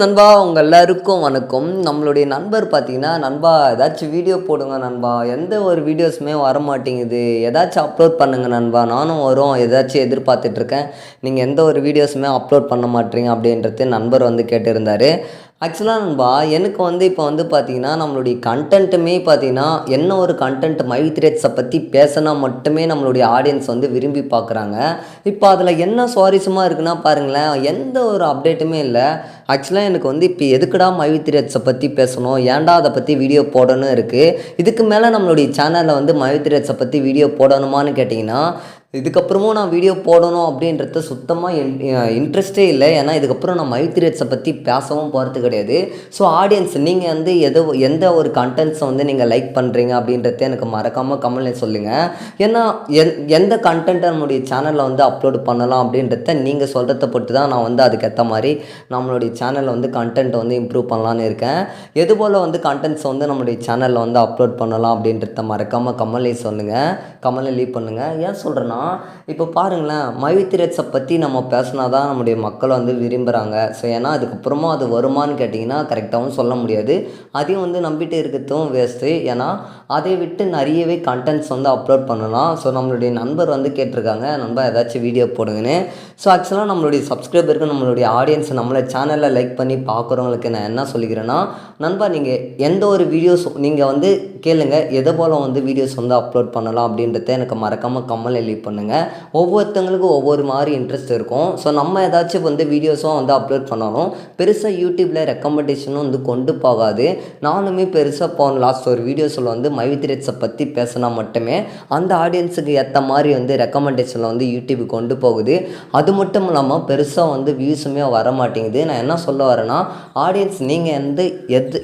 நண்பா உங்கள் எல்லாருக்கும் வணக்கம். நம்மளுடைய நண்பர் பார்த்தீங்கன்னா, நண்பா ஏதாச்சும் வீடியோ போடுங்க நண்பா, எந்த ஒரு வீடியோஸுமே வரமாட்டேங்குது, ஏதாச்சும் அப்லோட் பண்ணுங்க நண்பா, நானும் வரும் ஏதாச்சும் எதிர்பார்த்துட்ருக்கேன், நீங்கள் எந்த ஒரு வீடியோஸுமே அப்லோட் பண்ண மாட்டீங்க அப்படின்றது நண்பர் வந்து கேட்டிருந்தார். ஆக்சுவலாக நண்பா எனக்கு வந்து இப்போ வந்து பார்த்தீங்கன்னா, நம்மளுடைய கன்டென்ட்டுமே பார்த்தீங்கன்னா, என்ன ஒரு கன்டென்ட் மைவி த்ரெட்ஸை பற்றி பேசினா மட்டுமே நம்மளுடைய ஆடியன்ஸ் வந்து விரும்பி பார்க்குறாங்க. இப்போ அதில் என்ன சுவாரஸ்யமாக இருக்குன்னா பாருங்களேன், எந்த ஒரு அப்டேட்டுமே இல்லை. ஆக்சுவலாக எனக்கு வந்து இப்போ எதுக்குடா மைவி த்ரெட்ஸை பற்றி பேசணும், ஏன்டா அதை பற்றி வீடியோ போடணும் இருக்குது. இதுக்கு மேலே நம்மளுடைய சேனலில் வந்து மைவி த்ரெட்ஸை பற்றி வீடியோ போடணுமான்னு கேட்டிங்கன்னா, இதுக்கப்புறமும் நான் வீடியோ போடணும் அப்படின்றது சுத்தமாக இன்ட்ரெஸ்ட்டே இல்லை. ஏன்னா இதுக்கப்புறம் நான் மைவி த்ரெட்ஸை பற்றி பேசவும் போகிறது கிடையாது. ஸோ ஆடியன்ஸ் நீங்கள் வந்து எந்த ஒரு கண்டென்ட்ஸை வந்து நீங்கள் லைக் பண்ணுறீங்க அப்படின்றத எனக்கு மறக்காமல் கமெண்ட்ல சொல்லுங்கள். ஏன்னா எந்த கண்டென்ட்டை நம்மளுடைய சேனலில் வந்து அப்லோட் பண்ணலாம் அப்படின்றத நீங்கள் சொல்கிறத பொறுத்து தான் நான் வந்து அதுக்கேற்ற மாதிரி நம்மளுடைய சேனலில் வந்து கண்டென்ட்டை வந்து இம்ப்ரூவ் பண்ணலான்னு இருக்கேன். எதுபோல் வந்து கண்டென்ட்ஸை வந்து நம்மளுடைய சேனலில் வந்து அப்லோட் பண்ணலாம் அப்படின்றத மறக்காமல் கமெண்ட்ல சொல்லுங்கள், கமெண்ட்ல லீவ் பண்ணுங்கள். ஏன் சொல்கிறேன்னா, இப்போ பாருங்களேன், மைவி த்ரெட்ஸை பற்றி நம்ம பேசினா தான் நம்முடைய மக்கள் வந்து விரும்புகிறாங்க. ஸோ ஏன்னா அதுக்கப்புறமா அது வருமானு கேட்டிங்கன்னா கரெக்டாகவும் சொல்ல முடியாது. அதையும் வந்து நம்பிட்டு இருக்கிறதும் வேஸ்ட்டு. ஏன்னா அதை விட்டு நிறையவே கண்டென்ட்ஸ் வந்து அப்லோட் பண்ணலாம். ஸோ நம்மளுடைய நண்பர் வந்து கேட்டிருக்காங்க, நண்பா ஏதாச்சும் வீடியோ போடுங்கன்னு. ஸோ ஆக்சுவலாக நம்மளுடைய சப்ஸ்கிரைபருக்கு நம்மளுடைய ஆடியன்ஸ் நம்மளை சேனலில் லைக் பண்ணி பார்க்குறவங்களுக்கு நான் என்ன சொல்லிக்கிறேன்னா, நண்பா நீங்கள் எந்த ஒரு வீடியோஸ் நீங்கள் வந்து கேளுங்க, எதை போல் வந்து வீடியோஸ் வந்து அப்லோட் பண்ணலாம் அப்படின்றத எனக்கு மறக்காமல் கமெண்ட்ல லீவ் பண்ணுங்கள். ஒவ்வொருத்தங்களுக்கும் ஒவ்வொரு மாதிரி இன்ட்ரெஸ்ட் இருக்கும். ஸோ நம்ம ஏதாச்சும் வந்து வீடியோஸும் வந்து அப்லோட் பண்ணாலும் பெருசாக யூடியூப்பில் ரெக்கமெண்டேஷனும் வந்து கொண்டு போகாது. நானுமே பெருசாக போன லாஸ்ட் ஒரு வீடியோஸில் வந்து மைவி த்ரெட்ஸை பற்றி பேசினா மட்டுமே அந்த ஆடியன்ஸுக்கு ஏற்ற மாதிரி வந்து ரெக்கமெண்டேஷனில் வந்து யூடியூப் கொண்டு போகுது. அது மட்டும் இல்லாமல் பெருசாக வந்து வியூஸுமே வர மாட்டேங்குது. நான் என்ன சொல்ல வரேன்னா, ஆடியன்ஸ் நீங்கள்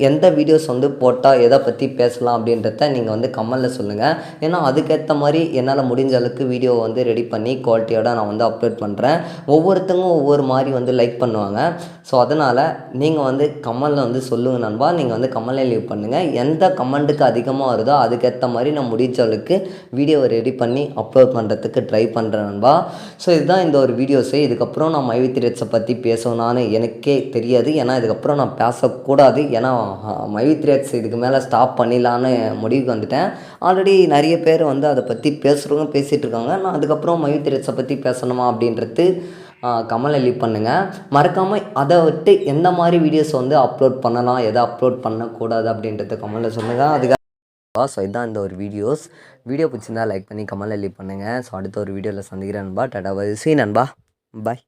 எந்த வீடியோஸ் வந்து போட்டால் எதை பற்றி பேசலாம் அப்படின்றத நீங்கள் வந்து கமெண்ட்டில் சொல்லுங்கள். ஏன்னா அதுக்கேற்ற மாதிரி என்னால் முடிஞ்ச அளவுக்கு வீடியோ வந்து ரெடி பண்ணி குவாலிட்டியோட நான் வந்து அப்லோட் பண்ணுறேன். ஒவ்வொருத்தங்களும் ஒவ்வொரு மாதிரி வந்து லைக் பண்ணுவாங்க. ஸோ அதனால் நீங்கள் வந்து கமெண்ட்டில் வந்து சொல்லுங்கள் நண்பா. நீங்கள் வந்து கமெண்ட்ல லீவ் பண்ணுங்கள். எந்த கமெண்ட்டுக்கு அதிகமாக வருதோ அதுக்கேற்ற மாதிரி நான் முடிஞ்ச அளவுக்கு வீடியோவை ரெடி பண்ணி அப்லோட் பண்ணுறதுக்கு ட்ரை பண்ணுறேன் நண்பா. ஸோ இதுதான் இந்த ஒரு வீடியோஸு. இதுக்கப்புறம் நான் மைவி த்ரெட்ஸை பற்றி பேசணும்னான்னு எனக்கே தெரியாது. ஏன்னா இதுக்கப்புறம் நான் பேசக்கூடாது. ஏன்னா மைவி த்ரெட்ஸ் இதுக்கு மேலே ஸ்டாப் பண்ணிடலான்னு முடிவுக்கு வந்துட்டேன். ஆல்ரெடி நிறைய பேர் வந்து அதை பற்றி பேசுகிறவங்க பேசிகிட்டு இருக்காங்க. நான் அதுக்கப்புறம் மைவி த்ரெட்ஸை பற்றி பேசணுமா அப்படின்றது கமெண்ட்ல லீவ் பண்ணுங்கள். மறக்காமல் அதை விட்டு எந்த மாதிரி வீடியோஸ் வந்து அப்லோட் பண்ணலாம், எதை அப்லோட் பண்ணக்கூடாது அப்படின்றத கமெண்ட்ல சொல்லுங்கள். அதுக்காக ஸோ இதுதான் இந்த ஒரு வீடியோ பிடிச்சிருந்தா லைக் பண்ணி கமெண்ட்ல லீவ் பண்ணுங்கள். ஸோ அடுத்த ஒரு வீடியோவில் சந்திக்கிறேன் நண்பா. Tata bye. சீ நண்பா, பாய்.